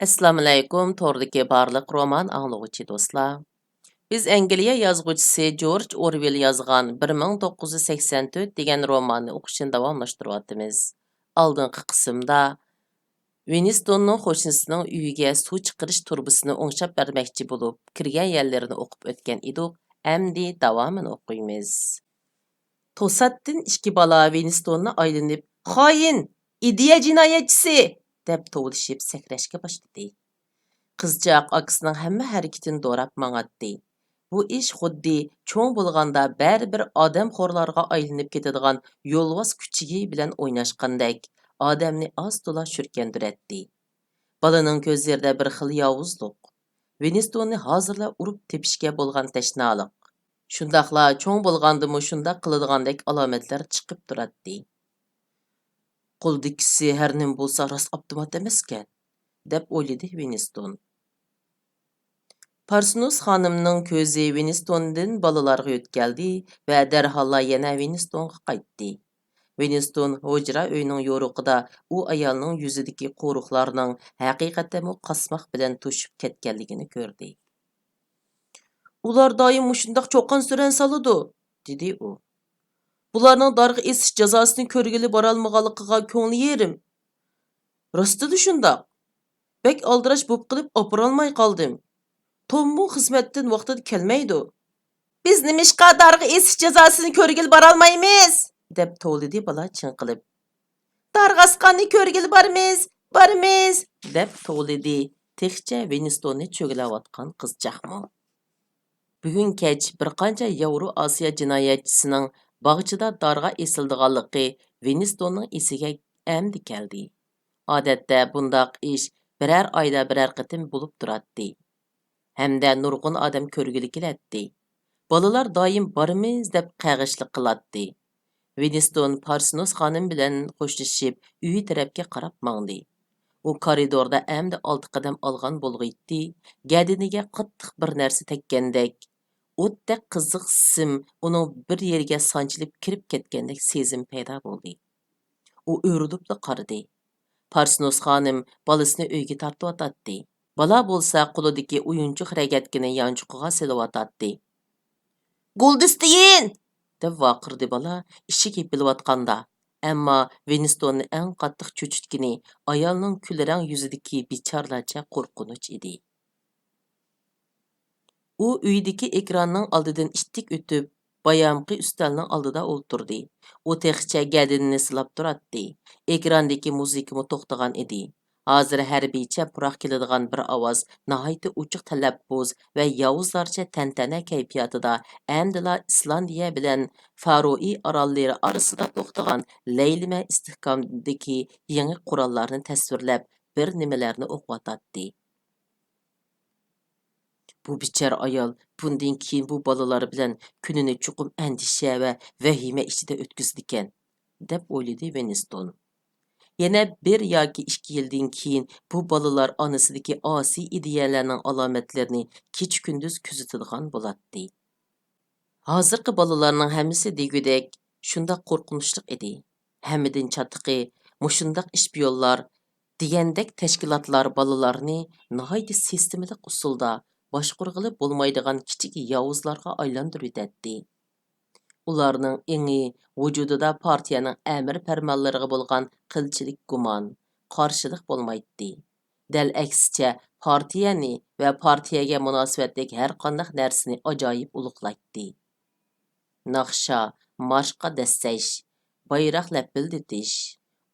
Assalamu alaykum, tordagi barliq roman anglag'uchi do'stlar. Biz Angliya yozuvchisi George Orwell yozgan 1984 degan romanni o'qishni davomlashtiryapmiz. Oldingi qismda Winstonning qo'shnisining uyiga suv chiqarish turbasini o'ngshab bermoqchi bo'lib, kirgan yerlarini o'qib o'tgan edik. Endi davomini o'qiymiz. To'satdan ikki bola Winstonni aylanib, "Xoin, ideya jinoyatchisi!" deb tovlashib sakrashga boshladi. Qizchaq akasining hamma harakatini do'rab mang'atdi. Bu ish xuddi cho'ng bo'lganda baribir odamxo'rlarga aylanib ketadigan yo'lvoz kuchigi bilan o'ynashgandek odamni oz-to'la shurkandiratdi. Balaning ko'zlarida bir xil yovuzlik, Winstonni hozirla urib tepishga bo'lgan tashnalik, shundoqla cho'ng bo'lgandimi shundoq qiladigandak alomatlar chiqib turadi. Qo'ldikisi har nim bo'lsa rost avtomat emaskan, deb o'yladi Winston. Parsnus xonimning ko'zi Winstondan balalarga o'tkaldi va darholla yana Winstonga qaytdi. Winston hujra uyning yo'riqida u ayolning yuzidagi qo'riqlarning haqiqatan qasmoq bilan to'shib ketganligini ko'rdi. Ular doim shundoq cho'qon suran soladi, dedi u. Bularning darg'a esish jazosini ko'rgili borolmaganligiga ko'ngli yerim. Rostida shundoq. Bek aldirash bo'p qilib opirolmay qoldim. Tommu xizmatdan vaqtida kelmaydi. Biz nimishqa darg'a esish jazosini ko'rgili borolmaymiz, deb to'lidi bola chinqilib. Darg'asqanni ko'rgili bormiz, deb to'lidi texcha Winstonni cho'glayotgan qizchaqmi. Bugun kech bir qancha Yevro Osiyo jinoyatchisining bog'chida darg'a esildiganligi Winstonning esiga endi keldi. Odatda bundoq ish biror oyda biror qitim bo'lib turadi. Hamda nurg'un odam ko'rgili keladi. Bolalar doim bormiz deb qag'ishlik qiladi. Winston Parsnus xonim bilan qo'shilishib uyi tarafga qarab mangdi. U koridorda endi 6 qadam olgan bo'lg'iydi. Gadiniga qattiq bir narsa tekkandek, o'tdek qiziq sim uning bir yeriga sanchilib kirib ketgandek sezim paydo bo'ldi. U o'rilib qaradi. Parsnus xonim bolasini uyga tortib Bala bo'lsa qo'lidagi o'yinchoq ragatkini yanchuqiga silayotdi. "Goldisteyin!" deb vaqirdi bola ishik yepilayotganda. Ammo Winstonni eng qattiq cho'chitgani ayolning kulrang yuzidagi bechorlarcha qo'rqinch edi. U uydagi ekranning oldidan ittik o'tib, bayamqi ustalning oldida o'ltirdi. U texcha gadinini silab turadi. Ekrandagi muzikami to'xtagan edi. Hozir harbiycha puroq keladigan bir ovoz nihoyatda uchuq talaffuz va yovuzlarcha tantana kayfiyatida amdila Islandiya bilan Faroe orollari orasida to'xtagan laylima istehkomdagi yangi qurollarni tasvirlab bir nimalarni o'qiyotdi. Bu bichara ayol bundan keyin bu bolalar bilan kunini chuqum andisha va vahima ichida o'tkazdikan, deb o'yladi Winston. Yana bir yoki 2 yildan keyin bu bolalar onasidagi osiy ideyalarning alomatlarini kech-kunduz kuzatadigan bo'ladi. Hozirgi bolalarning hammasi degudek shundoq qo'rqinchli edi. Hammadan chatiqi mushundaq ishpiyonlar degandek tashkilotlar bolalarni nihoyat sistemalik usulda boshqurg'ili bo'lmaydigan kichik yovuzlarga aylantirib etdi. Ularning engi vujudida partiyaning amir farmonlariga bo'lgan qilchilik gumon, qarshilik bo'lmaydi. Dal aksicha partiyani va partiyaga munosabatlik har qanday narsani ajoyib ulug'laydi. Naqsha, marshqa dassash, bayroq lapilditish,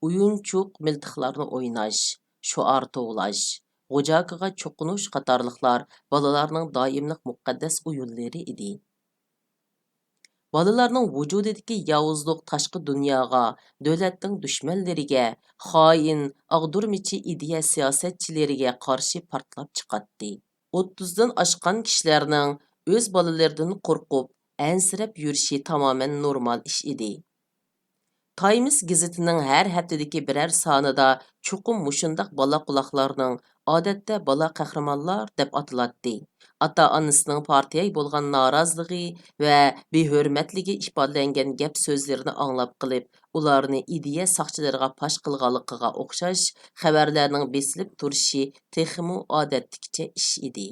o'yinchoq miltiqlarni o'ynash, shuar to'g'lash, g'ujakiga cho'qinish qatorliqlar bolalarning doimlik muqaddas o'yinlari edi. Bolalarning vujudidagi yovuzlik tashqi dunyoga, davlatning dushmanlariga, xoin, ag'durmichi ideya siyosatchilariga qarshi portlab chiqadi. 30 dan oshgan kishilarning o'z bolalaridan qo'rqib, ansirab yurishi tamoman normal ish edi. Times gazetining har haftadagi biror sonida chuqum mushundaq bola quloqlarning odatda bola qahramonlar deb ataladi. Ata-onasining partiyaga bo'lgan noroziligi va behurmatligi ifodalangan gap so'zlarini anglab qilib, ularni ideya soqchilariga pash qilganligiga o'xshash xabarlarning besilib turishi texmu odatdikcha ish edi.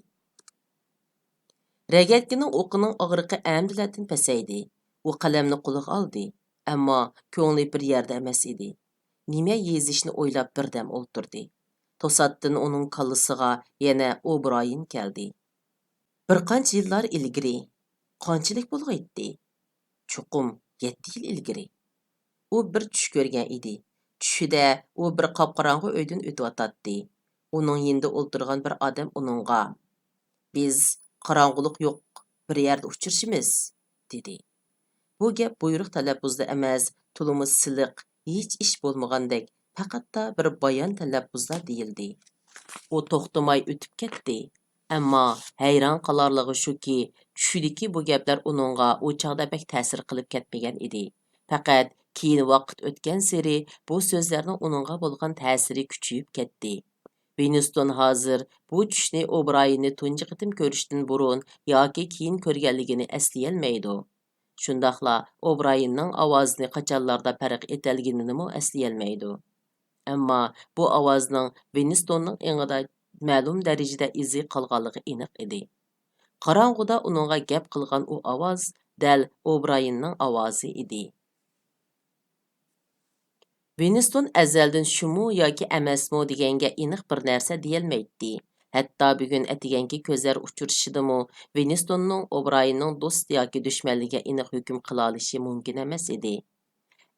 Rəgətkining o'qining og'riqi əmdilətin pasaydi. U qalamni qo'liga oldi, ammo ko'ngli bir yerda emas edi. Nima yezishni o'ylab birdam o'ltirdi. To'satdan uning kallasiga yana O'Brien keldi. Bir qancha yillar ilgari, qanchalik bo'lg'aydi? Chuqum 7 yil ilgari. U bir tush ko'rgan edi. Tushida u bir qop-qorong'u uydan o'tib Uning yonida o'ltirgan bir odam uningga: "Biz qorong'ulik yo'q bir yerda uchrashimiz", dedi. Bu gap buyruq talaffuzda emas, to'limi siliq, hech ish bo'lmagandek, faqatda bir bayon talaffuzda deyildi. U to'xtamay o'tib ketdi. Ammo hayron qolarligi shuki, tushidagi bu gaplar uningga u chog'da bek ta'sir qilib ketmagan edi. Faqat keyin vaqt o'tgan sari bu so'zlarning uningga bo'lgan ta'siri kuchayib ketdi. Winston hozir bu tushni O'Brienni tunji qitim ko'rishdan burun yoki keyin ko'rganligini esleyolmaydi. Shundaqla O'Brienning ovozini qachonlarda farq etilganini esleyolmaydi. Ammo bu ovozning Winstonning engida ma'lum darajada izi qolganligi aniq edi. Qorong'uda uningga gap qilgan u ovoz dal O'Brienning ovozi edi. Winston azaldan şumu yoki emasmi deganga aniq bir narsa deyolmaydi. Hatto bugun atiganki ko'zlar uchrashishidimi Winstonning O'Brienning do'st yoki dushmanligiga aniq hukm qila olishi mumkin emas edi.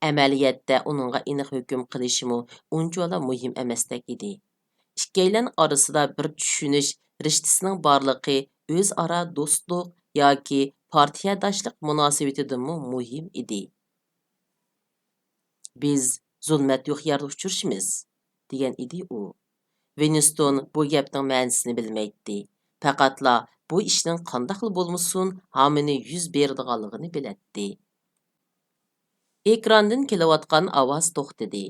Amaliyotda uningga aniq hukm qilishimi unchalik muhim emasdek edi. Ikkilan orasida bir tushunish rishtasining borligi o'zaro do'stlik yoki partiyadoshlik munosabatidami muhim edi. Biz zulmat yo'q yerda uchrashimiz, degan edi u. Winston bu gapning ma'nosini bilmaydi. Faqatla bu ishning qanday bo'lmasin, hamini yuz beradiganligini biladi. Ekrandan kelayotgan ovoz to'xtadi.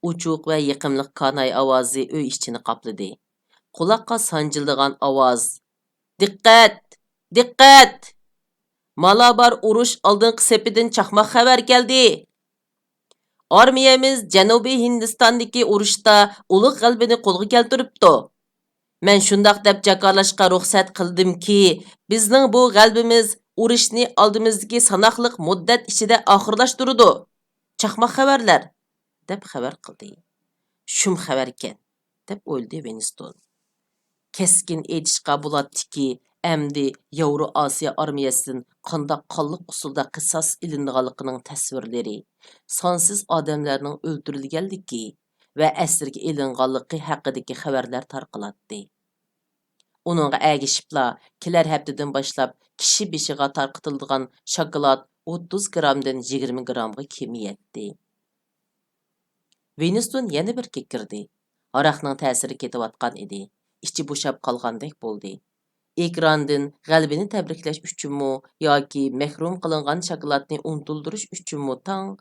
Uchuq va yiqimliq kanay ovozi uy ichini qopladi. Quloqqa sanjildigan ovoz: "Diqqat! Diqqat! Malabar urush oldingi sepidan chaqmoq xabar keldi. Armiyamiz Janubiy Hindistondagi urushda ulug' g'alabani qo'lga keltiribdi. Men shundoq deb jakarlashga ruxsat qildimki, bizning bu g'alabimiz urushni oldimizdagi sanoqli muddat ichida oxirlashtiradi. Chaqmoq xabarlar", deb xabar qildi. "Shum xabarkan", deb o'yladi Winston. Keskin aytishga bo'ladiki, әмді Yevro Asiya armiyasidan qandaq qanliq usulda qisos ilindiganligining tasvirlari, sonsiz odamlarning o'ldirilganligi va asirga ilinganligi haqidagi xabarlar tarqaladi. Uningga agishibla kelar haftadan boshlab kishi beshiga tarqatiladigan shokolad 30 gramdan 20 gramga kemayapti. Winston yana bir kekirdi. Aroqning ta'siri ketayotgan edi. İçi bo'shab qolgandek bo'ldi. Ekrandan g'alabani tabriklash uchunmi yoki mahrum qilingan shokoladni unutuldirish uchunmi tang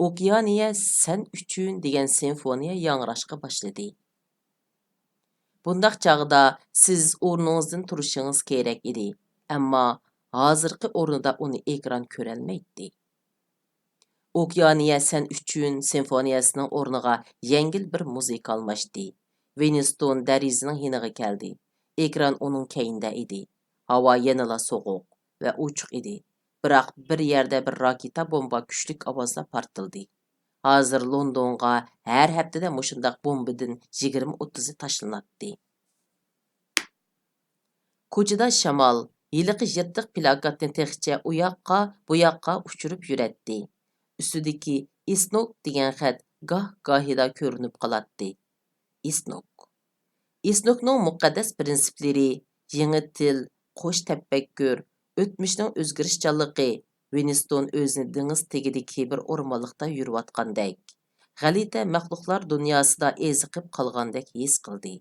"Okeaniya sen uchun" degan simfoniya yangrashga boshladi. Bundaq chog'da siz o'rningizdan turishingiz kerak edi, ammo hozirgi o'rnida uni ekran ko'rolmaydi. "Okeaniya sen uchun" simfoniyasining o'rniga yengil bir muzika almashdi. Winston darizining yeniga keldi. Ekran uning keyinda edi. Havo yanala sovuq va ochiq edi. Biroq bir yerda bir raketa bomba kuchlik ovozda portildi. Hozir Londonga har haftada mushundaq bombadan 20-30 tashlanadi. Ko'chada shamol yiliqi yirtiq plakatni texcha u yoqqa bu yoqqa uchirib yuradi. Ustidagi "Isnok" degan xat goh-gohida ko'rinib qoladi. Isnok. Isnokning muqaddas prinsiplari, yangi til, qo'sh tafakkur, o'tmishning o'zgarishchanligi Winston o'zini dengiz tagidagi bir o'rmonlikda yurayotgandek, g'alati maxluqlar dunyosida eziqib qolgandek his qildi.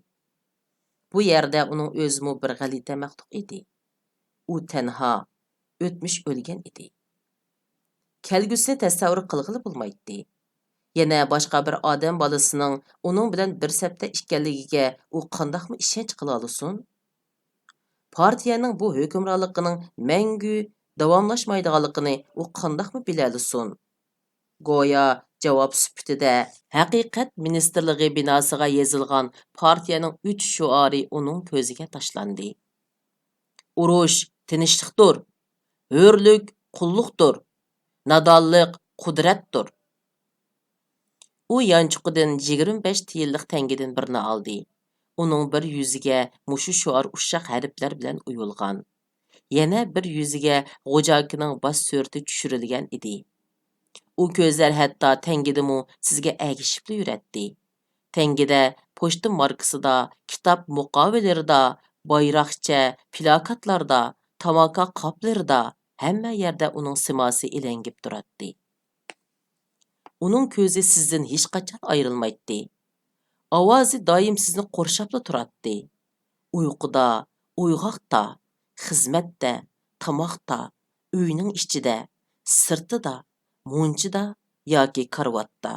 Bu yerda uning o'zimi bir g'alati maxluq edi. U tanho, o'tmish o'lgan edi. Kelgusini tasavvur qilg'ili bo'lmaydi. Yana boshqa bir odam bolasining uning bilan bir sapda ekanligiga u qandoqmi ishonch qila olsin? Partiyaning bu hukmronligining mangu davomlashmaydiganligini u qandoqmi bila olsin? Goya javob sifatida haqiqat ministrligi binosiga yozilgan partiyaning 3 shuari uning ko'ziga tashlandi. Urush tinchlikdir, hurlik qulluqdir, nadonlik qudratdir. U yanchuqidan 25 tiyinlik tangadan birini oldi. Uning bir yuziga mushu shuar ushshaq harflar bilan uyulgan. Yana bir yuziga G'ojakining bosh surati tushirilgan edi. U ko'zlar hatto tangidimi sizga agishib yuratdi. Tangida pochta markasida, kitob muqobillarida, bayroqcha, plakatlarda, tamaka qoplarida hamma yerda uning simosi ilangib turardi. Uning ko'zi sizdan hech qachon ayrilmaydi. Ovozi doim sizni qo'rshapla turardi. Uyquda, uyg'oqda, xizmatda, tamoqda, uyning ichida, sirtida, munchida yoki karvatda.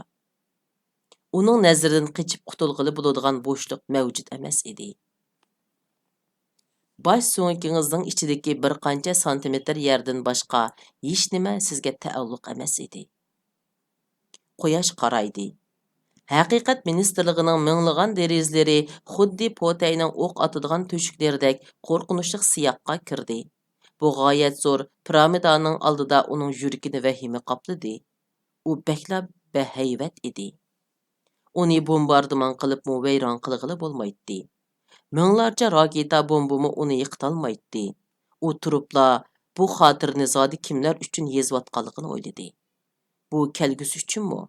Uning nazaridan qochib qutulg'ili bo'ladigan bo'shliq mavjud emas edi. Bosh so'ngingizning ichidagi bir qancha santimetr yerdan boshqa hech nima sizga taalluq emas edi. Quyosh qaraydi. Haqiqat ministrligining minglagan derizlari xuddi potayning o'q atadigan to'shiklaridek qo'rqinchli siyoqqa kirdi. Bu g'oyat zo'r piramidaning oldida uning yuragini vahima qopladi. U bakla bahayvat edi. Uni bombardimon qilib vayron qilg'ili bo'lmaydi. Minglarcha raketa bombami uni yiqitolmaydi. U turibla bu xotirni zodi kimlar uchun yezayotganligini o'yladi. Bu kelgusi uchunmi?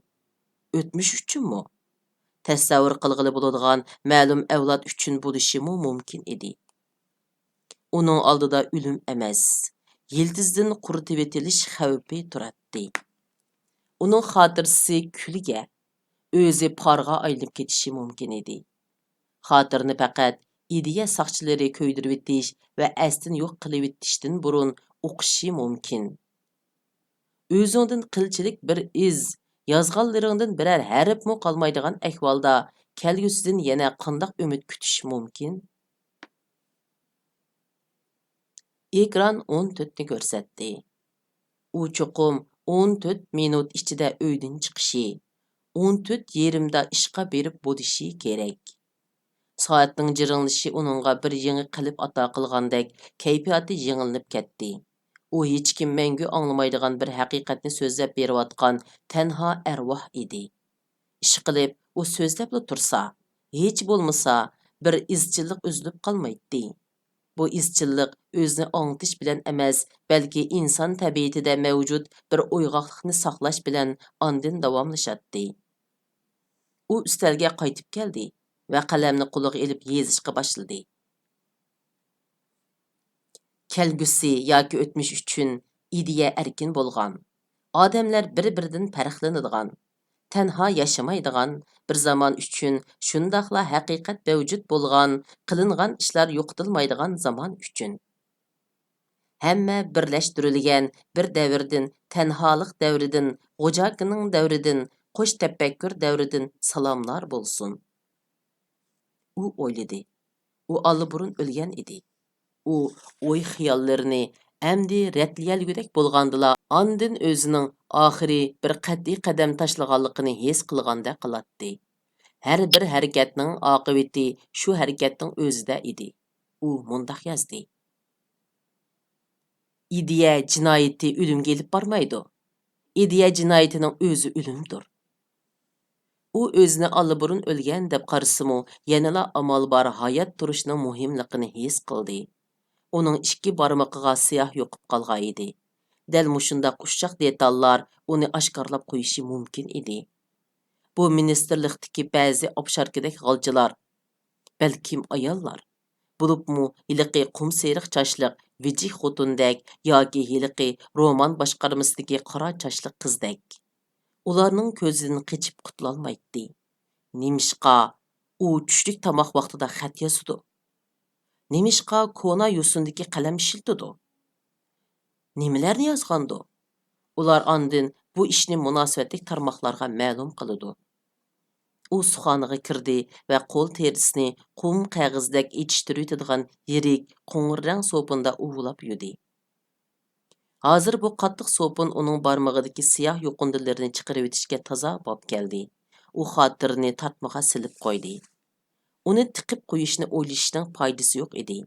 O'tmish uchunmi? Tasavvur qilg'ili bo'ladigan ma'lum avlod uchun bo'lishimi mumkin edi. Uning oldida o'lim emas, yildizdan quritib etilish xavfi turardi. Uning xotirasi kulga, o'zi parga aylanib ketishi mumkin edi. Xotirni faqat ideya soqchilari ko'ydirib etish va astin yo'q qilib etishdan burun o'qishi mumkin. O'zingdan qilchilik bir iz, yozganlaringdan biror harfmi qolmaydigan ahvolda kelgusidan yana qandoq umid kutish mumkin? Ekran 14 ni ko'rsatdi. U cho'qim 14 minut ichida uydan chiqishi, 14 yerimda ishqa berib bo'lishi kerak. Soatning jiringlishi uningga bir yangi qilib ato qilgandek kayfiyati yengilib ketdi. U hech kim mangu anglamaydigan bir haqiqatni so'zlab berayotgan tanho arvoh edi. Ish qilib u so'zlabla tursa, hech bo'lmasa bir izchillik uzilib qolmaydi. Bu izchillik o'zni angtish bilan emas, balki inson tabiatida mavjud bir uyg'oqlikni saqlash bilan ondin davomlashadi. U ustalga qaytib keldi va qalamni qo'liga olib yezishga boshladi. Kelgusi yoki o'tmish uchun ideya erkin bo'lgan. Odamlar bir-biridan farqlanadigan, tanho yashamaydigan, bir zaman uchun shundaqla haqiqat mavjud bo'lgan, qilingan ishlar yo'qotilmaydigan zaman uchun. Hamma birlashtirilgan bir davrdan, tanholik davridan, G'ojakining davridan, qo'sh tafakkur davridan salomlar bo'lsin. U o'yladi. U allaburun o'lgan edi. U o'y xiyollarini әмді рәтлəyəlgüdək bolğandıla andın özünün axiri bir qat'iy qadam tashlaganligini his qilganda qilatdi. Hər bir hərəkətinin aqibati shu hərəkətning o'zida edi. U mundaq yazdı. İdeya jinoyati o'limga elib bormaydi. İdeya jinoyatining o'zi o'limdir. U o'zini allaburun o'lgan deb qarasimi, yanala amal bar hayot turishning muhimligini his qildi. Uning ikki barmoqiga siyoh yo'qib qolgan edi. Dal mushundaq ushshaq detallar uni oshkorlab qo'yishi mumkin edi. Bu ministerlikdagi ba'zi obsharkidek g'alchilar, balkim ayollar, bo'libmi hiliqi qum seriq chashliq vijih xotundek yoki hiliqi roman boshqarmasidagi qora chashliq qizdek. Ularning ko'zidan qechib qutulolmaydi. Nimishqa u tushlik tomoq vaqtida xat yozdi. Nimishqa kona yusundagi qalam ishiltidi. Nimalarni yozgandi? Ular andin bu ishni munosabatli tarmoqlarga ma'lum qiladi. U suxonaga kirdi va qo'l terisini qum qog'ozdek etishtiradigan yirik qo'ng'ir rang sopunda uvlab yudi. Hozir bu qattiq sopun uning barmog'idagi siyoh yuqundilarini chiqarib etishga toza bo'p keldi. U xotirini tartmaga silib qo'ydi. Uni tiqib qo'yishni o'ylashning foydasi yo'q edi.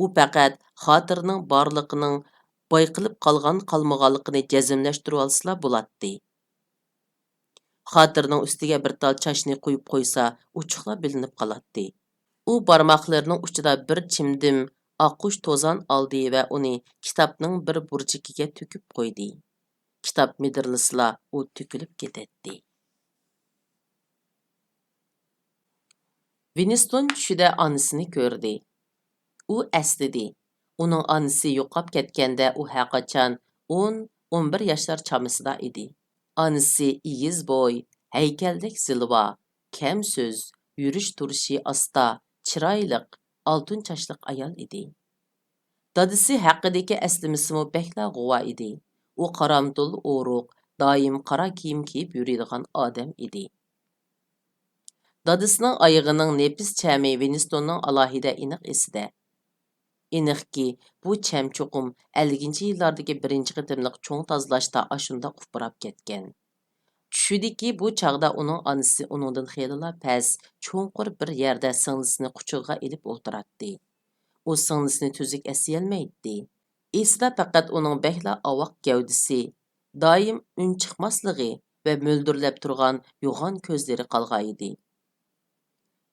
U faqat xotirining borliqining bayqilib qolmaganligini jazmlashtirib olsa bo'ladi. Xotirining ustiga bir tal chashni qo'yib qo'ysa, uchuqlar bilinib qoladi. U barmoqlarining uchida bir chimdim oqush to'zon oldi va uni kitobning bir burchikiga to'kib qo'ydi. Kitob midirlisla u to'kilib ketadi. Winston tushida onasini ko'rdi. U esladi. Uning onasi yo'qolib ketganda u haqachon 10-11 yoshlar chamasida edi. Onasi iyiz bo'y, haykaldek zilva, kam so'z, yurish turishi asta, chiroyliq, oltin chashliq ayol edi. Dadisi haqidagi eslimisimi bekla g'uva edi. U qaramtul o'ruq, doim qora kiyim kiyib yuradigan odam edi. Dadisining oyog'ining nefis chami Winstonning alohida aniq esida. Aniqki, bu cham cho'qim 50-yillardagi birinchi qitimliq cho'ng tozlashda ashunda uprab ketgan. Tushidiki, bu chaqda uning onasi uningdan xeyla past, cho'nqur bir yerda singlisini quchog'iga ilib o'ltiratdi. U singlisini tuzuk esiyolmaydi. Esida faqat uning bekla ovoq gavdisi, doim un chiqmasligi va mo'ldirlab turgan yo'g'on ko'zlari qolgan edi.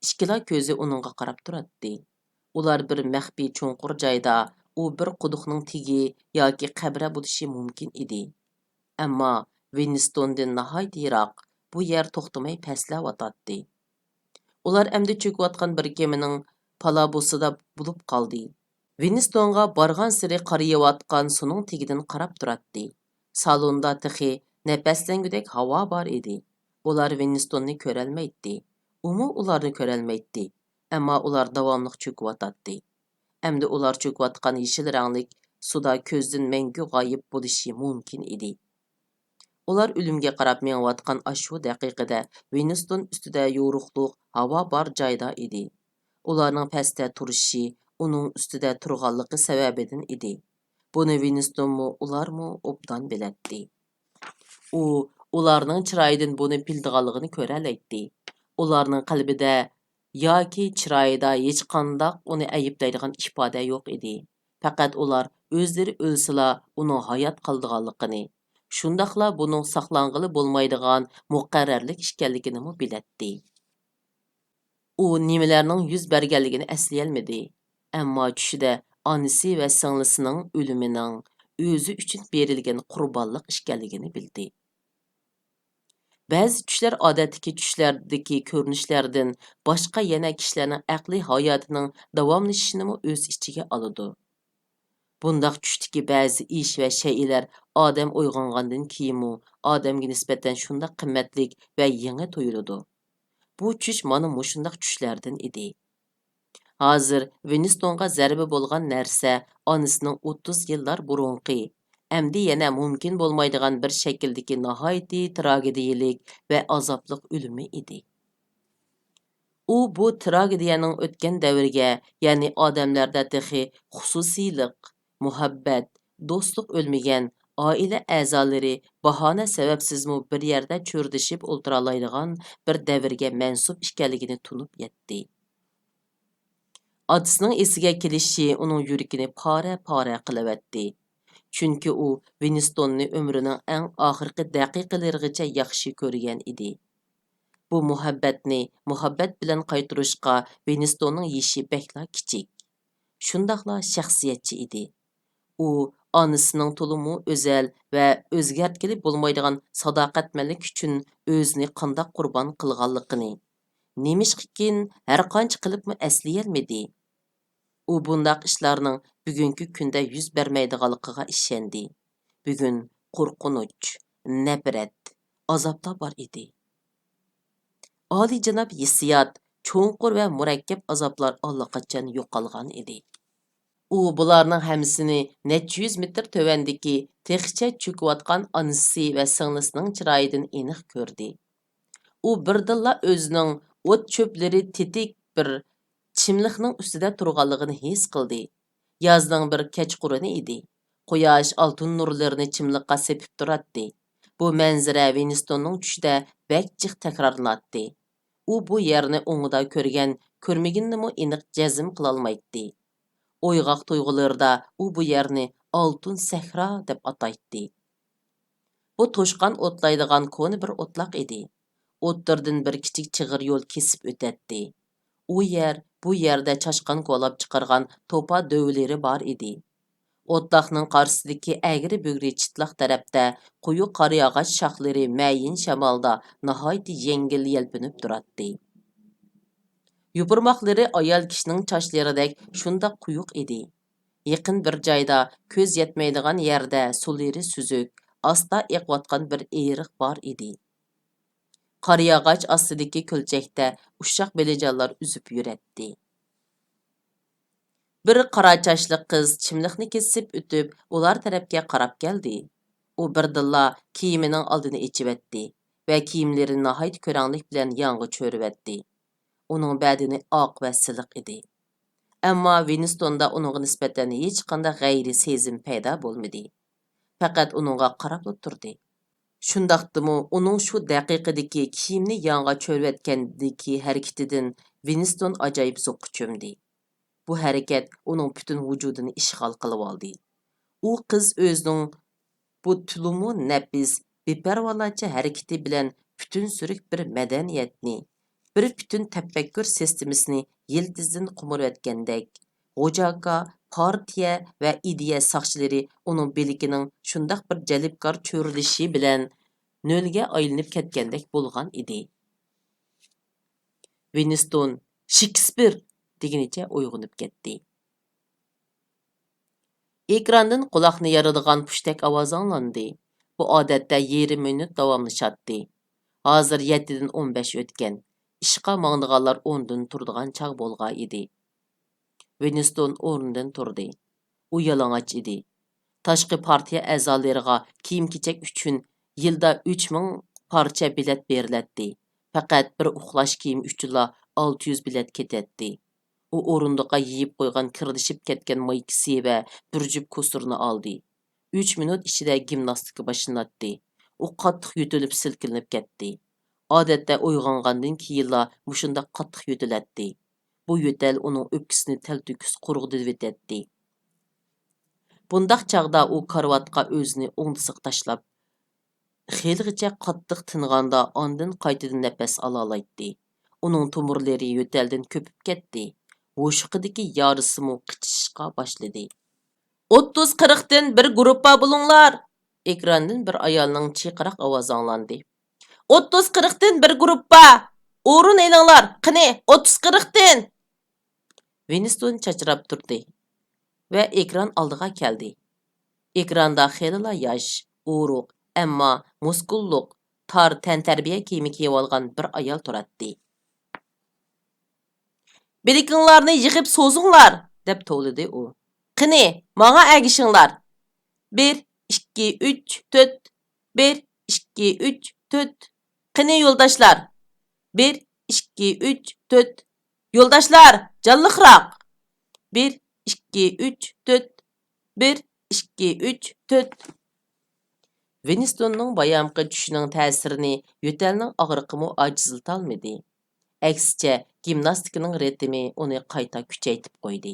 Ikkala ko'zi uningga qarab turadi. Ular bir maxfiy cho'nqur joyda, u bir quduqning tigi yoki qabra bo'lishi mumkin edi. Ammo Winstondan nihoyat yiroq, bu yer to'xtamay pastlayotdi. Ular endi cho'kayotgan bir gemining palabosida bo'lib qoldi. Winstonga borgan siri qarayotgan suning tegidan qarab turadi. Salonda tixi nafaslangudek havo bor edi. Ular Winstonni ko'rolmaydi. Umu ularni ko'rolmaydi. Ammo ular davomli cho'kayotdi. Endi ular cho'kayotgan yeshil ranglik suda ko'zdan mangu g'oyib bo'lishi mumkin edi. Ular o'limga qarab mengayotgan ashu daqiqada Winston ustida yo'ruqliq havo bor joyda edi. Ularning pastda turishi uning ustida turganligi sababidan edi. Buni Winstonmu, ularmu obdan biladi. U ularning chiroyidan buni bildiganligini ko'ralaydi. Ularning qalbida yoki chiroyida hech qanday uni ayiblaydigan ifoda yo'q edi. Faqat ular o'zlari o'lsila uning hayot qoldiganligini, shundaqla buning saqlanğılı bo'lmaydigan muqarrarlik ekanligini biladi. U nimalarning yuz berganligini esleyolmadi. Ammo tushida onasi va singlisining o'limining o'zi uchun berilgan qurbonlik ekanligini bildi. Ba'zi tushlar odatdagi tushlardagi ko'rinishlardan boshqa yana kishilarning aqliy hayotining davomlashishini o'z ichiga oladi. Bundaq tushdagi ba'zi ish va shaylar odam uyg'ongandan keyinmi odamga nisbatan shunda qimmatlik va yangi tuyuladi. Bu tush mana mushundaq tushlardan edi. Hozir Winstonga zarba bo'lgan narsa onasining 30 yillar burunqi, endi yana mumkin bo'lmaydigan bir shakldagi nihoyatda tragediyalik va azobli o'limi edi. U bu tragediyaning o'tgan davrga, ya'ni odamlarda texi xususiylik, muhabbat, do'stlik o'lmagan, oila a'zolari bahona sababsizmi bir yerda cho'rdishib o'ltiraoladigan bir davrga mansub ekanligini tunib yetdi. Otasining esiga kelishi uning yuragini pora qilyapti. Chunki u Winstonni umrining eng oxirgi daqiqalarigacha yaxshi ko'rgan edi. Bu muhabbat bilan qaytarishqa Winstonning yeshi bekla kichik. Shundaqla shaxsiyatchi edi. U onasining to'limu o'zal va o'zgartkili bo'lmaydigan sadoqatmanlik uchun o'zini qanday qurbon qilganligini, nemishqikin har qancha qilibmi esleyolmadi. U bundaq ishlarning bugungi kunda yuz bermaydiganligiga ishondi. Bugun qo'rqinch, nafrat, azoblar bor edi. Oliyjanob hissiyot, cho'nqur va murakkab azoblar allaqachon yo'qolgan edi. U bularning hammasini necha yuz metr tövəndəki texçə çöküyotqan anısı və singlisinin çırayıdan aniq gördü. U birdinla özünün o't çöpləri tetik bir çimliqning ustida turganligini his qildi. Yazning bir kechquruni edi. Quyosh oltin nurlarini chimliqqa sepib turardi. Bu manzara Winstonning tushida bak jiq takrorlanadi. U bu yerni o'ngida ko'rgan, ko'rmaganini aniq jazm qila olmaydi. Oygaq tuyg'ularida u bu yerni oltin sahro deb ataydi. Bu to'shqan o'tlaydigan koni bir o'tloq edi. O'ttirdan bir kichik chig'ir yo'l kesib o'tadi. Bu yerda chashqan qo'lab chiqargan to'pa dövləri bor edi. O'tloqning qarshisidagi agri-bugri chitloq tarafda quyi qariyog'och shoxlari mayin shamolda nihoyat yengil yelpinib turardi. Yupurmoqlari ayol kishining chochlaridek shundoq quyuq edi. Yaqin bir joyda ko'z yetmaydigan yerda sulari suzuk, asta eqiyotgan bir eriq bor edi. Qariyog'och ostidagi ko'lchakda ushoq belijonlar uzib yuradi. Bir qora chochli qiz chimliqni kesib o'tib, ular tarafga qarab keldi. U birdilla kiyimining oldini ichivetdi va kiyimlari nihoyat ko'ranglik bilan yonga cho'rivetdi. Uning badani oq va siliq edi. Ammo Winstonda uningga nisbatan hech qanday g'ayri sezim paydo bo'lmadi. Faqat uningga qarab turdi. Shundaqdimi uning shu daqiqadagi kiyimni yonga cho'rivetgandagi harakatidan Winston ajoyib zo'qqa cho'mdi. Bu harakat uning butun vujudini ishg'ol qilib oldi. U qiz o'zining bu tulumu nafis, beparvolacha harakati bilan butun surik bir madaniyatni, bir bütün tefekkür sistemisini yıldızdan qumurayotgandek, G'ojaka, partiya va ideya soqchilari uning belikinin shundoq bir jalibkor cho'rilishi bilan nolga aylanib ketgandek bo'lgan edi. Winston Shakespeare degenicha uyg'onib ketdi. Ekrandan quloqni yaradigan pushtak ovoz anglandi. Bu odatda yarim minut davomlashadi. Hozir 7dan 15 o'tgan. İşqa mağdığanlar ondan turduğan çağ bolğa idi. Winston o'rnidan turdi. U yalang'och edi. Tashqi partiya a'zolariga kiyim-kechak uchun yilda 3000 parcha bilet beriladi. Faqat bir uxlash kiyimi uchunla 600 bilet ketadi. U o'rindiqqa yeyib qo'ygan kirdishib ketgan maykisi va bir jup kosurni oldi. 3 minut ichida gimnastika boshlanadi. U qattiq yutilib silkinib ketdi. Odatda uyg'ongandan keyinla mushunda qattiq yutiladi. Bu yutal uning o'pkisini taltukis qurg'itadi. Bundaq chaqda u karvatga o'zini o'ngsiq tashlab, xilgacha qattiq tiniganda ondan qaytadan nafas ola oladi. Uning tomirlari yutaldan ko'pib ketdi. O'shiqidagi yarisimu qichishishqa boshladi. 30-40 dan bir guruhga bo'linglar. Ekrandan bir ayolning chiqiriq ovozi anglandi. 30-40 dan bir guruhga o'rin elinglar. Qani 30-40 dan. Winston chachrab turdi va ekran oldiga keldi. Ekranda xeyla yosh, o'ruq, ammo muskulliq, tor tantarbiya kiyimi kiyib olgan bir ayol turadi. Bilikinglarni yig'ib so'zinglar, deb tovladi u. Qani, menga agishinglar. 1 2 3 4 1 2 3 4. Qani yo'ldoshlar. 1 2 3 4. Yo'ldoshlar, jonliqroq. 1 2 3 4 1 2 3 4. Winstonning bayamqi tushining ta'sirini yo'talning og'riqimi ojizlatolmadi. Aksicha, gimnastikaning ritmi uni qayta kuchaytib qo'ydi.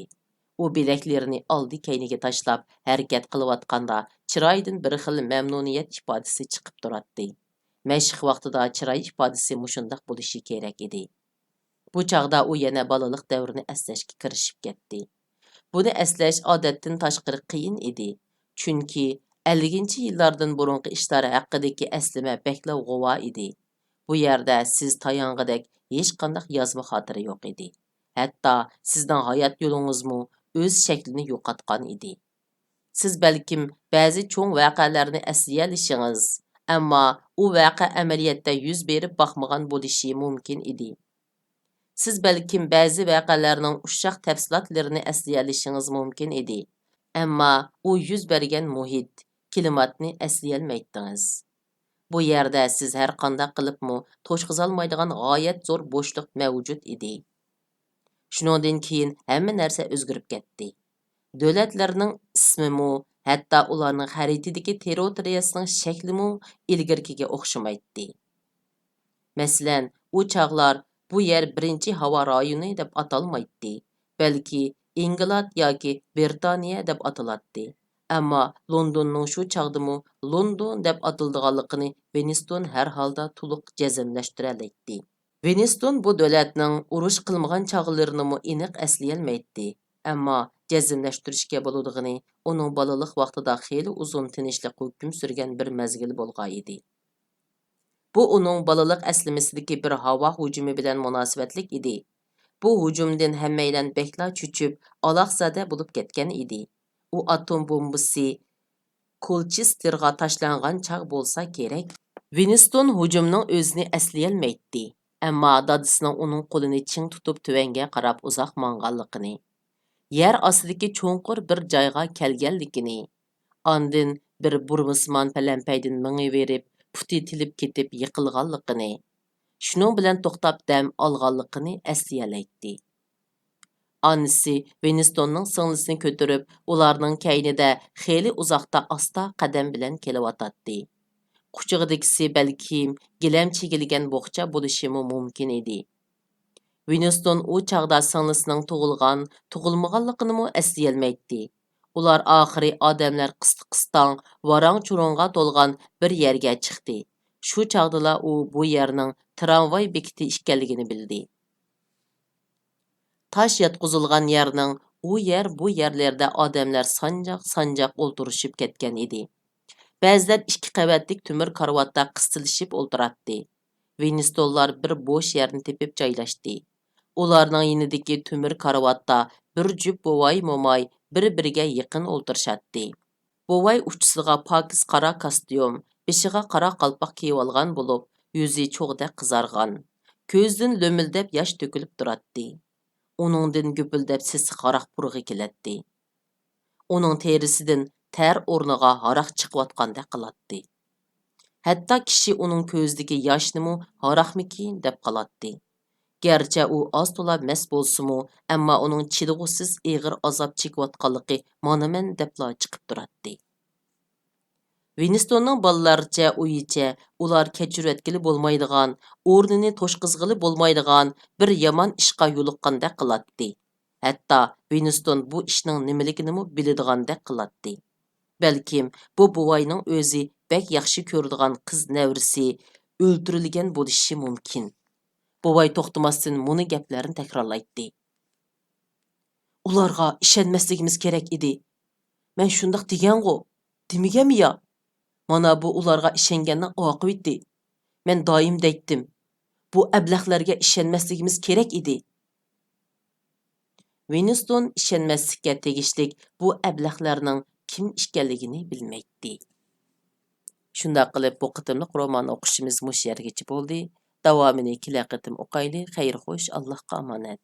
U bilaklarini oldi keyniga tashlab harakat qilayotganda chiroyidan bir xil mamnuniyat ifodasi chiqib turardi. Mashq vaqtida chiroy ifodasi mushundoq bo'lishi kerak edi. Bu chaqda u yana balalik davrini eslashga kirishib ketdi. Buni eslash odatdan tashqari qiyin edi. Chunki 50-yillardan burungi ishlar haqidagi eslama bekla g'uvo edi. Bu yerda siz tayong'idek hech qanday yozma xotira yo'q edi. Hatto sizning hayot yo'lingizmi o'z shaklini yo'qotgan edi. Siz balkim ba'zi cho'ng voqealarni eslay ammo u voqea amaliyotda yuz berib boqmagan bo'lishi mumkin edi. Siz balkim ba'zi voqealarning uşaq təfsilatlarini əsləyə alışınız mümkün idi. Әмма u yüz bergen muhit, klimatni əsləyə Bu yerdə siz hər qandaq qılıpmı toşqızalmaydigan g'oyat zo'r bo'shliq mavjud edi. Shuningdan keyin hamma narsa o'zgarib ketdi. Davlatlarning ismimi, hatto ularning xaritadagi territoriyasining shaklimi ilgirkiga o'xshamaydi. Masalan, u chog'lar bu yer birinchi havo rayoni deb atalmaydi, balki Inglat yoki Britaniya deb ataladi. Ammo Londonning shu chog'dimi London deb atildiganligini Winston har holda to'liq jazmlashtiradi. Winston bu davlatning urush qilmagan chog'larini aniq eslay ammo jazmlashtirishga bo'ladigini uning bolalik vaqtida xeyli uzun tinchlik hukm surgan bir mazgil bo'lgan edi. Bu uning bolalik aslimisidagi bir havo hujumi bilan munosabatlik edi. Bu hujumdan hammaydan bekla cho'chib, aloqzada bo'lib ketgan edi. U atom bombasi Colchesterga tashlangan chaq bo'lsa kerak. Winston hujumning o'zini eslay ammo dadisining uning qo'lini ching tutib tuvanga qarab uzoq manganligini, yer ostidagi cho'nqur bir joyga kelganligini, andin bir burmisman palampaydan mingiverib, puti tilib ketib yiqilganligini, shuning bilan to'xtab dam olganligini eslaydi. Annisi Winstonning singlisini ko'tarib, ularning kaynida xeyli uzoqda asta qadam bilan kelyotdi. Quchog'idagisi balkim gilam chegilgan bo'xcha bo'lishi mumkin edi. Winston u chaqda singlisining tug'ilmaganligini eslayolmaydi. Ular oxiri odamlar qistan varang-churunga to'lgan bir yerga chiqdi. Shu chaqdala u bu yerning tramvay bekiti ekanligini bildi. Taş yatqızılgan yerning u yer bu yerlarda odamlar sanjaq o'ltirishib ketgan edi. Ba'zilar ikki qavatlik temir karvatda qistilishib o'ltiradi. Winstonlar bir bo'sh yerni tepib joylashdi. Ularning yonidagi temir karvatda bir jup buvay mo'may bir-biriga yaqin o'ltirishadi. Buvay uchisiga pokiz qora kostyum, beshiga qora qalpoq kiyib olgan bo'lib, yuzi cho'g'da qizargan. Ko'zdan lo'mildab yosh to'kilib turadi. Uningdan gupildab sisi qaraq purg'i keladi. Uning terisidan ter o'rniga haraq chiqayotgandek qiladi. Hatto kishi uning ko'zidagi yoshnimi haraqmikin deb qoladi. Gerçi u az to'la mas bo'lsa-mu, ammo uning chidag'usiz ig'ir azob chekayotganligi monaman debla chiqib turadi. Winstonning bolalarcha uyicha ular kechirayotgili bo'lmaydigan, o'rnini to'shqizg'ili bo'lmaydigan bir yomon ishqa yo'liqqandek qiladi. Hatto Winston bu ishning nimaligini biladigandak qiladi. Balkim bu buvayning o'zi bek yaxshi ko'radigan qiz nevrisi o'ldirilgan bo'lishi mumkin. Buvay to'xtamasdan muni gaplarni takrorlaydi. Ularga ishonmasligimiz kerak edi. Men shundoq degan-ku, demaganmi yo? Mana bu ularga ishonganning oqibati. Men doim deytdim. Bu ablahlarga ishonmasligimiz kerak edi. Winston ishonmaslikka tegishlik bu ablahlarning kim ekanligini bilmaydi. Shunda qilib bu qitimliq roman o'qishimiz mush yergacha bo'ldi. Davomini kelaqatim o'qayli. Xayr xo'sh, Allohga omonat.